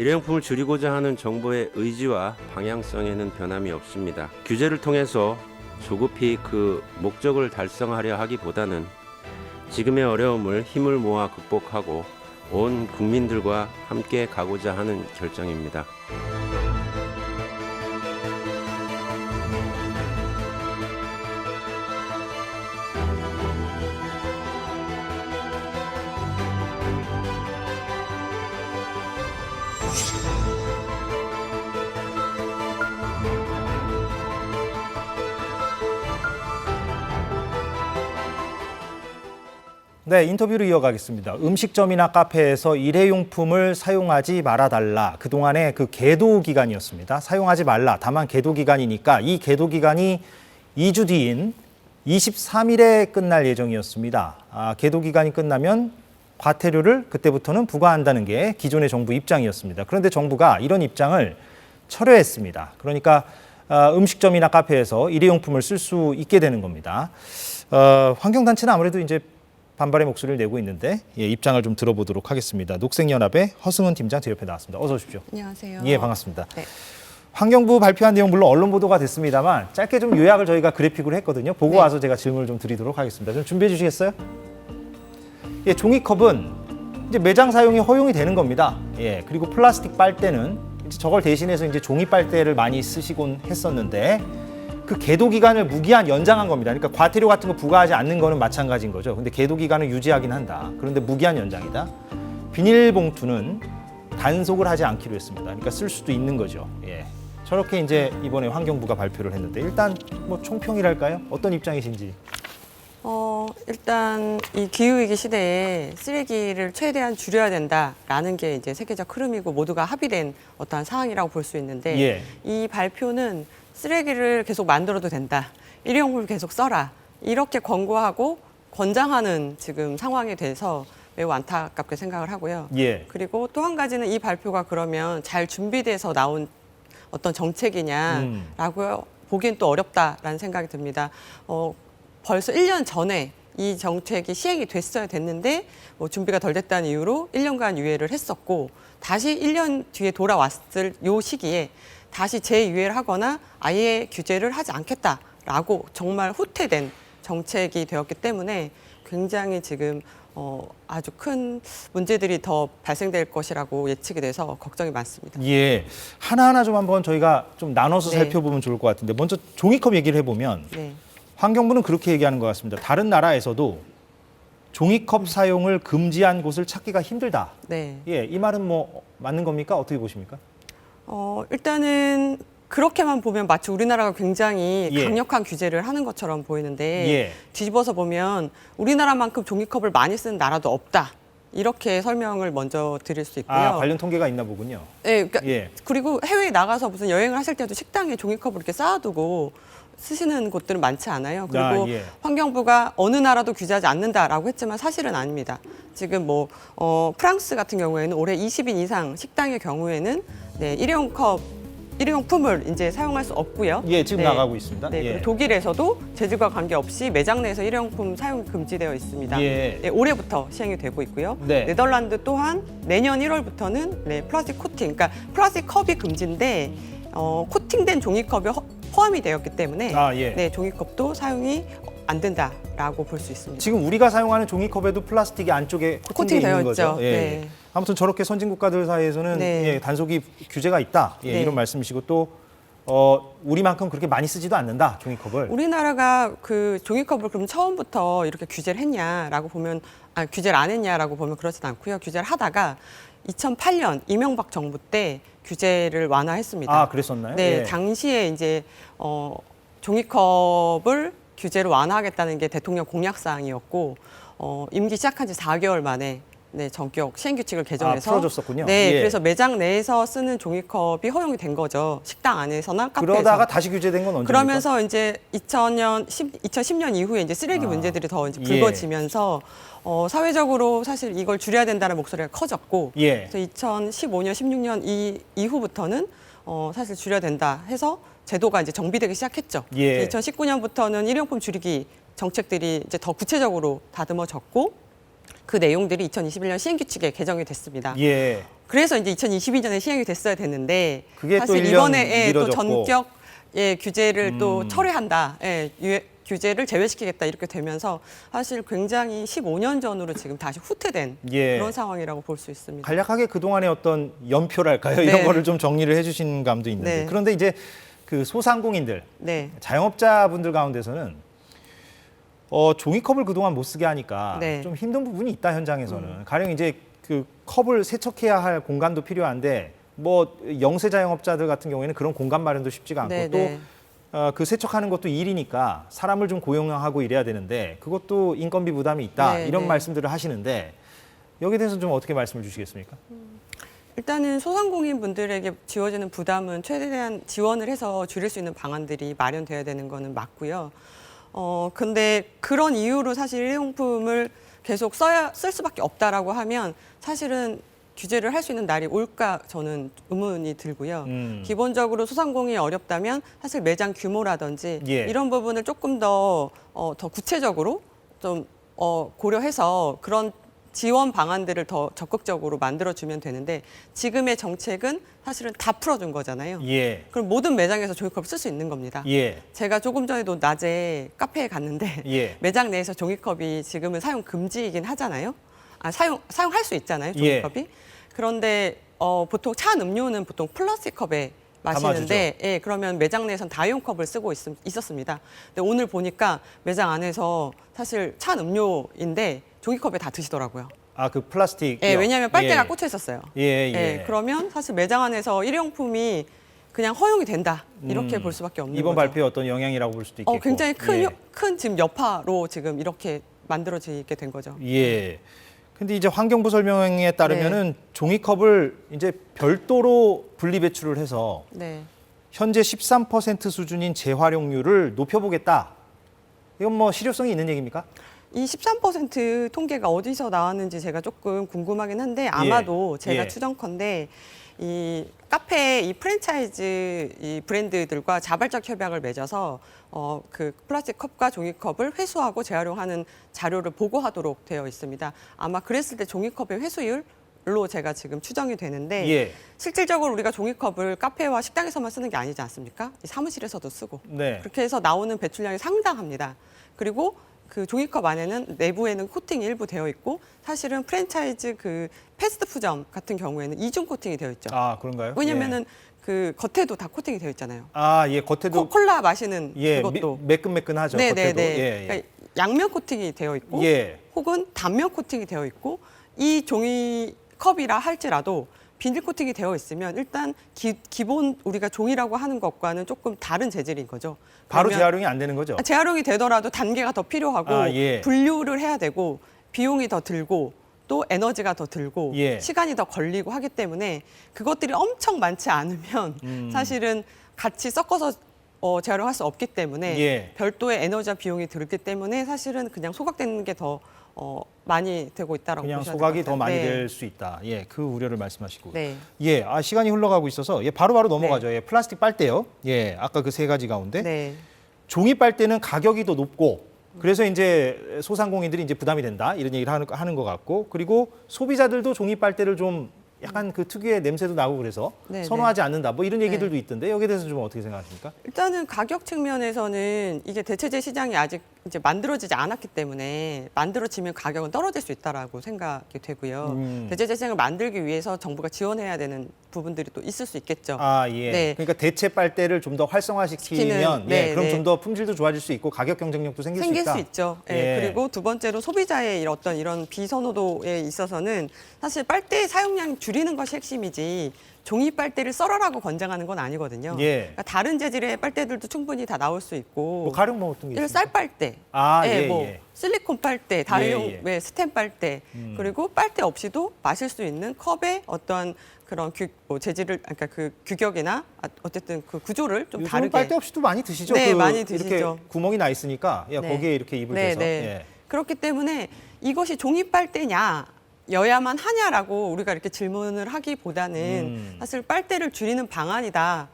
일회용품을 줄이고자 하는 정부의 의지와 방향성에는 변함이 없습니다. 규제를 통해서 조급히 그 목적을 달성하려 하기보다는 지금의 어려움을 힘을 모아 극복하고 온 국민들과 함께 가고자 하는 결정입니다. 네, 인터뷰를 이어가겠습니다. 음식점이나 카페에서 일회용품을 사용하지 말아달라. 그동안의 그 계도 기간이었습니다. 사용하지 말라. 다만 계도 기간이니까 이 계도 기간이 2주 뒤인 23일에 끝날 예정이었습니다. 계도 기간이 끝나면 과태료를 그때부터는 부과한다는 게 기존의 정부 입장이었습니다. 그런데 정부가 이런 입장을 철회했습니다. 그러니까 음식점이나 카페에서 일회용품을 쓸 수 있게 되는 겁니다. 환경단체는 아무래도 이제 반발의 목소리를 내고 있는데 입장을 좀 들어보도록 하겠습니다. 녹색연합의 허승은 팀장 제 옆에 나왔습니다. 어서 오십시오. 안녕하세요. 예, 반갑습니다. 네. 환경부 발표한 내용 물론 언론 보도가 됐습니다만 짧게 좀 요약을 저희가 그래픽으로 했거든요. 보고 와서 제가 질문을 좀 드리도록 하겠습니다. 좀 준비해 주시겠어요? 예, 종이컵은 이제 매장 사용이 허용이 되는 겁니다. 예, 그리고 플라스틱 빨대는 이제 저걸 대신해서 이제 종이 빨대를 많이 쓰시곤 했었는데 그 계도 기간을 무기한 연장한 겁니다. 그러니까 과태료 같은 거 부과하지 않는 거는 마찬가지인 거죠. 근데 계도 기간을 유지하긴 한다. 그런데 무기한 연장이다. 비닐봉투는 단속을 하지 않기로 했습니다. 그러니까 쓸 수도 있는 거죠. 예. 저렇게 이제 이번에 환경부가 발표를 했는데 일단 뭐 총평이랄까요? 어떤 입장이신지. 일단 이 기후위기 시대에 쓰레기를 최대한 줄여야 된다라는 게 이제 세계적 흐름이고 모두가 합의된 어떠한 사항이라고 볼 수 있는데 예. 이 발표는 쓰레기를 계속 만들어도 된다. 일회용품을 계속 써라. 이렇게 권고하고 권장하는 지금 상황에 대해서 매우 안타깝게 생각을 하고요. 예. 그리고 또 한 가지는 이 발표가 그러면 잘 준비돼서 나온 어떤 정책이냐라고 보기엔 또 어렵다라는 생각이 듭니다. 벌써 1년 전에 이 정책이 시행이 됐는데 뭐 준비가 덜 됐다는 이유로 1년간 유예를 했었고 다시 1년 뒤에 돌아왔을 요 시기에 다시 재유예를 하거나 아예 규제를 하지 않겠다라고 정말 후퇴된 정책이 되었기 때문에 굉장히 지금 아주 큰 문제들이 더 발생될 것이라고 예측이 돼서 걱정이 많습니다. 예. 하나하나 좀 한번 저희가 좀 나눠서 네. 살펴보면 좋을 것 같은데 먼저 종이컵 얘기를 해보면 네. 환경부는 그렇게 얘기하는 것 같습니다. 다른 나라에서도 종이컵 사용을 금지한 곳을 찾기가 힘들다. 네. 예, 이 말은 뭐 맞는 겁니까? 어떻게 보십니까? 일단은 그렇게만 보면 마치 우리나라가 굉장히 예. 강력한 규제를 하는 것처럼 보이는데 예. 뒤집어서 보면 우리나라만큼 종이컵을 많이 쓰는 나라도 없다. 이렇게 설명을 먼저 드릴 수 있고요. 관련 통계가 있나 보군요. 네, 그러니까 예. 그리고 해외에 나가서 무슨 여행을 하실 때도 식당에 종이컵을 이렇게 쌓아두고 쓰시는 곳들은 많지 않아요. 그리고 예. 환경부가 어느 나라도 규제하지 않는다라고 했지만 사실은 아닙니다. 지금 뭐 프랑스 같은 경우에는 올해 20인 이상 식당의 경우에는 네, 일회용품을 이제 사용할 수 없고요. 예, 지금 네. 나가고 있습니다. 네, 예. 그리고 독일에서도 재질과 관계없이 매장 내에서 일회용품 사용이 금지되어 있습니다. 예. 네, 올해부터 시행이 되고 있고요. 네. 네덜란드 또한 내년 1월부터는 네, 플라스틱 코팅, 그러니까 플라스틱 컵이 금지인데 코팅된 종이컵이 포함이 되었기 때문에 예. 네, 종이컵도 사용이 안 된다라고 볼 수 있습니다. 지금 우리가 사용하는 종이컵에도 플라스틱이 안쪽에 코팅되어 코팅되어 있는 거죠. 있죠. 예. 네. 아무튼 저렇게 선진 국가들 사이에서는 네. 예, 단속이 규제가 있다. 예, 네. 이런 말씀이시고 또 우리만큼 그렇게 많이 쓰지도 않는다. 종이컵을. 우리나라가 그 종이컵을 그럼 처음부터 이렇게 규제를 했냐라고 보면 규제를 안 했냐라고 보면 그렇진 않고요. 규제를 하다가 2008년 이명박 정부 때 규제를 완화했습니다. 그랬었나요? 네, 예. 당시에 이제 종이컵을 규제를 완화하겠다는 게 대통령 공약 사항이었고 임기 시작한 지 4개월 만에 네, 전격 시행 규칙을 개정해서 풀어줬었군요. 네, 예. 그래서 매장 내에서 쓰는 종이컵이 허용이 된 거죠. 식당 안에서나 카페에서. 그러다가 다시 규제된 건 언제입니까? 그러면서 이제 2010년 이후에 이제 쓰레기 문제들이 더 이제 불거지면서 사회적으로 사실 이걸 줄여야 된다는 목소리가 커졌고 예. 그래서 2015년, 16년 이후부터는 사실 줄여야 된다 해서 제도가 이제 정비되기 시작했죠. 예. 2019년부터는 일회용품 줄이기 정책들이 이제 더 구체적으로 다듬어졌고 그 내용들이 2021년 시행규칙에 개정이 됐습니다. 예. 그래서 이제 2022년에 시행이 됐어야 됐는데 그게 또 사실 1년 이번에 또 미뤄졌고. 전격 규제를 또 철회한다. 규제를 제외시키겠다 이렇게 되면서 사실 굉장히 15년 전으로 지금 다시 후퇴된 예. 그런 상황이라고 볼 수 있습니다. 간략하게 그동안의 어떤 연표랄까요? 이런 네. 거를 좀 정리를 해주신 감도 있는데 네. 그런데 이제 그 소상공인들, 네. 자영업자분들 가운데서는 종이컵을 그동안 못 쓰게 하니까 네. 좀 힘든 부분이 있다 현장에서는. 가령 이제 그 컵을 세척해야 할 공간도 필요한데 뭐 영세 자영업자들 같은 경우에는 그런 공간 마련도 쉽지가 않고 네, 또 네. 그 세척하는 것도 일이니까 사람을 좀 고용하고 이래야 되는데 그것도 인건비 부담이 있다 네, 이런 네. 말씀들을 하시는데 여기에 대해서는 좀 어떻게 말씀을 주시겠습니까? 일단은 소상공인 분들에게 지워지는 부담은 최대한 지원을 해서 줄일 수 있는 방안들이 마련돼야 되는 거는 맞고요. 근데 그런 이유로 사실 일회용품을 계속 쓸 수밖에 없다라고 하면 사실은 규제를 할 수 있는 날이 올까 저는 의문이 들고요. 기본적으로 소상공인이 어렵다면 사실 매장 규모라든지 예. 이런 부분을 조금 더 구체적으로 좀 고려해서 그런 지원 방안들을 더 적극적으로 만들어주면 되는데 지금의 정책은 사실은 다 풀어준 거잖아요. 예. 그럼 모든 매장에서 종이컵을 쓸 수 있는 겁니다. 예. 제가 조금 전에도 낮에 카페에 갔는데 예. 매장 내에서 종이컵이 지금은 사용 금지이긴 하잖아요. 사용할 수 있잖아요, 예. 종이컵이. 그런데 보통 찬 음료는 보통 플라스틱 컵에 마시는데, 예, 그러면 매장 내에서는 다용컵을 쓰고 있었습니다. 근데 오늘 보니까 매장 안에서 사실 찬 음료인데 종이컵에 다 드시더라고요. 아, 그 플라스틱. 예, 왜냐하면 빨대가 예. 꽂혀 있었어요. 예, 예. 그러면 사실 매장 안에서 일회용품이 그냥 허용이 된다 이렇게 볼 수밖에 없는 이번 거죠. 발표의 어떤 영향이라고 볼 수도 있겠고. 굉장히 예. 큰 지금 여파로 지금 이렇게 만들어지게 된 거죠. 예. 근데 이제 환경부 설명에 따르면은 종이컵을 이제 별도로 분리 배출을 해서 네. 현재 13% 수준인 재활용률을 높여보겠다. 이건 뭐 실효성이 있는 얘기입니까? 이 13% 통계가 어디서 나왔는지 제가 조금 궁금하긴 한데 아마도 제가 예. 추정컨대 이 카페 이 프랜차이즈 이 브랜드들과 자발적 협약을 맺어서 그 플라스틱 컵과 종이컵을 회수하고 재활용하는 자료를 보고하도록 되어 있습니다. 아마 그랬을 때 종이컵의 회수율로 제가 지금 추정이 되는데 예. 실질적으로 우리가 종이컵을 카페와 식당에서만 쓰는 게 아니지 않습니까? 이 사무실에서도 쓰고 네. 그렇게 해서 나오는 배출량이 상당합니다. 그리고 그 종이컵 안에는 내부에는 코팅이 일부 되어 있고 사실은 프랜차이즈 그 패스트푸드점 같은 경우에는 이중 코팅이 되어 있죠. 아, 그런가요? 왜냐면은 예. 그 겉에도 다 코팅이 되어 있잖아요. 아, 예, 겉에도 콜라 마시는 예, 그것도 매끈매끈하죠. 네네네. 겉에도. 예, 예. 그러니까 양면 코팅이 되어 있고 예. 혹은 단면 코팅이 되어 있고 이 종이컵이라 할지라도 비닐 코팅이 되어 있으면 일단 기본 우리가 종이라고 하는 것과는 조금 다른 재질인 거죠. 바로 그러면 재활용이 안 되는 거죠? 재활용이 되더라도 단계가 더 필요하고 아, 예. 분류를 해야 되고 비용이 더 들고 또 에너지가 더 들고 예. 시간이 더 걸리고 하기 때문에 그것들이 엄청 많지 않으면 사실은 같이 섞어서 재활용할 수 없기 때문에 예. 별도의 에너지와 비용이 들기 때문에 사실은 그냥 소각되는 게 더 많이 되고 있다라고 그냥 보셔야 소각이 될것 더 많이 같아요. 될 수 있다. 예, 그 우려를 말씀하시고. 네. 예, 시간이 흘러가고 있어서 바로바로 넘어가죠. 예, 플라스틱 빨대요. 예, 아까 그 세 가지 가운데 네. 종이 빨대는 가격이 더 높고 그래서 이제 소상공인들이 이제 부담이 된다 이런 얘기를 하는 것 같고 그리고 소비자들도 종이 빨대를 좀 약간 그 특유의 냄새도 나고 그래서 네, 선호하지 않는다 뭐 이런 얘기들도 네. 있던데 여기에 대해서 좀 어떻게 생각하십니까? 일단은 가격 측면에서는 이게 대체재 시장이 아직 이제 만들어지지 않았기 때문에 만들어지면 가격은 떨어질 수 있다라고 생각이 되고요. 대체재 시장을 만들기 위해서 정부가 지원해야 되는 부분들이 또 있을 수 있겠죠. 아, 예. 네. 그러니까 대체 빨대를 좀 더 활성화시키면 네, 그럼 네. 좀 더 품질도 좋아질 수 있고 가격 경쟁력도 생길 수 생길 있다. 수 있죠. 예, 예. 그리고 두 번째로 소비자의 어떤 이런 비선호도에 있어서는 사실 빨대 사용량 줄이는 것이 핵심이지 종이 빨대를 썰어라고 권장하는 건 아니거든요. 예. 그러니까 다른 재질의 빨대들도 충분히 다 나올 수 있고 뭐 가령 뭐 어떤 게 이런 있습니까? 쌀빨대, 아, 예, 예, 뭐 예. 실리콘 빨대, 다이용 예, 예. 네, 스텐 빨대, 그리고 빨대 없이도 마실 수 있는 컵의 어떤 그런 재질을, 그러니까 그 규격이나 어쨌든 그 구조를 좀 요즘은 다르게. 빨대 없이도 많이 드시죠? 네, 그 많이 드시죠. 이렇게 구멍이 나 있으니까 네. 거기에 이렇게 입을 네, 대서. 네. 예. 그렇기 때문에 이것이 종이 빨대냐, 여야만 하냐라고 우리가 이렇게 질문을 하기보다는 사실 빨대를 줄이는 방안이다.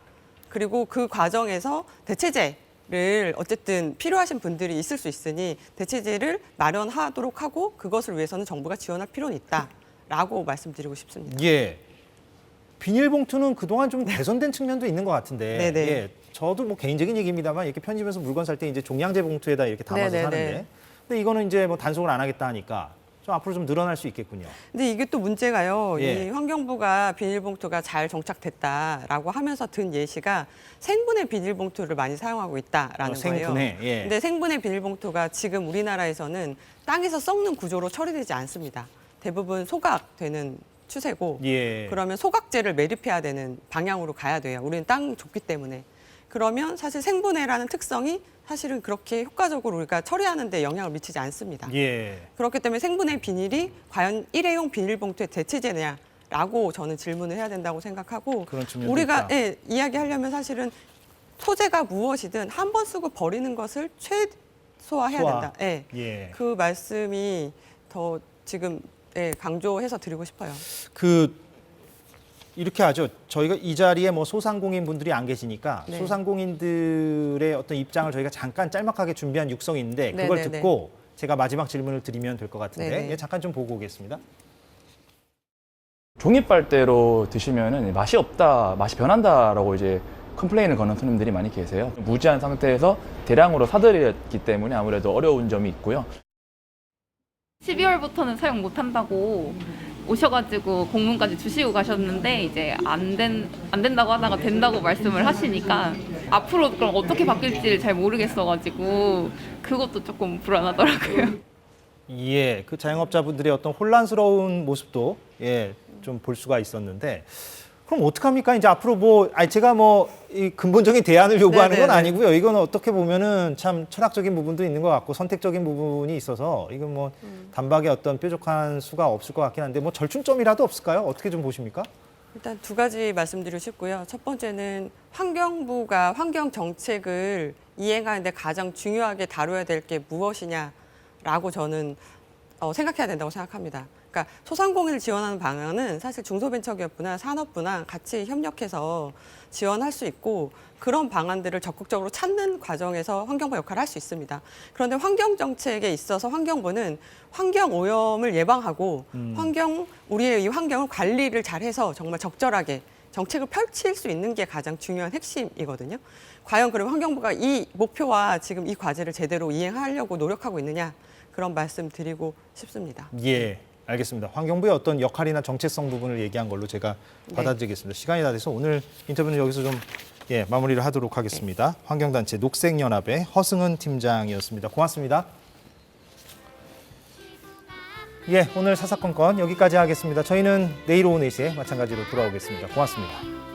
그리고 그 과정에서 대체재를 어쨌든 필요하신 분들이 있을 수 있으니 대체재를 마련하도록 하고 그것을 위해서는 정부가 지원할 필요는 있다라고 말씀드리고 싶습니다. 예. 비닐봉투는 그동안 좀 개선된 측면도 있는 것 같은데. 네네. 예, 저도 뭐 개인적인 얘기입니다만 이렇게 편집해서 물건 살 때 이제 종량제 봉투에다 이렇게 담아서 네네네. 사는데. 근데 이거는 이제 뭐 단속을 안 하겠다 하니까 좀 앞으로 좀 늘어날 수 있겠군요. 근데 이게 또 문제가요. 예. 이 환경부가 비닐봉투가 잘 정착됐다라고 하면서 든 예시가 생분해 비닐봉투를 많이 사용하고 있다라는 거예요. 생분해. 예. 근데 생분해 비닐봉투가 지금 우리나라에서는 땅에서 썩는 구조로 처리되지 않습니다. 대부분 소각되는 추세고 예. 그러면 소각제를 매립해야 되는 방향으로 가야 돼요. 우리는 땅 좁기 때문에. 그러면 사실 생분해라는 특성이 사실은 그렇게 효과적으로 우리가 처리하는 데 영향을 미치지 않습니다. 예. 그렇기 때문에 생분해 비닐이 과연 일회용 비닐봉투의 대체제냐라고 저는 질문을 해야 된다고 생각하고 그런 측면도 우리가 있다. 예, 이야기하려면 사실은 소재가 무엇이든 한 번 쓰고 버리는 것을 최소화해야 소화. 된다. 예. 예. 그 말씀이 더 지금 예, 강조해서 드리고 싶어요. 이렇게 하죠. 저희가 이 자리에 뭐 소상공인 분들이 안 계시니까 네. 소상공인들의 어떤 입장을 저희가 잠깐 짤막하게 준비한 육성이 있는데 그걸 네네네. 듣고 제가 마지막 질문을 드리면 될 것 같은데 네네. 예, 잠깐 좀 보고 오겠습니다. 종이 빨대로 드시면은 맛이 없다, 맛이 변한다라고 이제 컴플레인을 거는 손님들이 많이 계세요. 무지한 상태에서 대량으로 사들였기 때문에 아무래도 어려운 점이 있고요. 12월부터는 사용 못 한다고 오셔가지고 공문까지 주시고 가셨는데 이제 안 된다고 하다가 된다고 말씀을 하시니까 앞으로 그럼 어떻게 바뀔지를 잘 모르겠어가지고 그것도 조금 불안하더라고요. 예, 그 자영업자분들의 어떤 혼란스러운 모습도 예, 좀 볼 수가 있었는데 그럼 어떡합니까? 이제 앞으로 뭐 제가 뭐 이 근본적인 대안을 요구하는 건 네네네. 아니고요. 이건 어떻게 보면은 참 철학적인 부분도 있는 것 같고 선택적인 부분이 있어서 이건 뭐 단박에 어떤 뾰족한 수가 없을 것 같긴 한데 뭐 절충점이라도 없을까요? 어떻게 좀 보십니까? 일단 두 가지 말씀드리고 싶고요. 첫 번째는 환경부가 환경 정책을 이행하는데 가장 중요하게 다뤄야 될 게 무엇이냐라고 저는 생각해야 된다고 생각합니다. 그러니까 소상공인을 지원하는 방안은 사실 중소벤처기업부나 산업부나 같이 협력해서 지원할 수 있고 그런 방안들을 적극적으로 찾는 과정에서 환경부 역할을 할 수 있습니다. 그런데 환경 정책에 있어서 환경부는 환경 오염을 예방하고 우리의 이 환경을 관리를 잘해서 정말 적절하게 정책을 펼칠 수 있는 게 가장 중요한 핵심이거든요. 과연 그럼 환경부가 이 목표와 지금 이 과제를 제대로 이행하려고 노력하고 있느냐 그런 말씀 드리고 싶습니다. 예, 알겠습니다. 환경부의 어떤 역할이나 정체성 부분을 얘기한 걸로 제가 네. 받아들이겠습니다. 시간이 다 돼서 오늘 인터뷰는 여기서 좀 마무리를 하도록 하겠습니다. 환경단체 녹색연합의 허승은 팀장이었습니다. 고맙습니다. 예, 오늘 사사건건 여기까지 하겠습니다. 저희는 내일 오후 4시에 마찬가지로 돌아오겠습니다. 고맙습니다.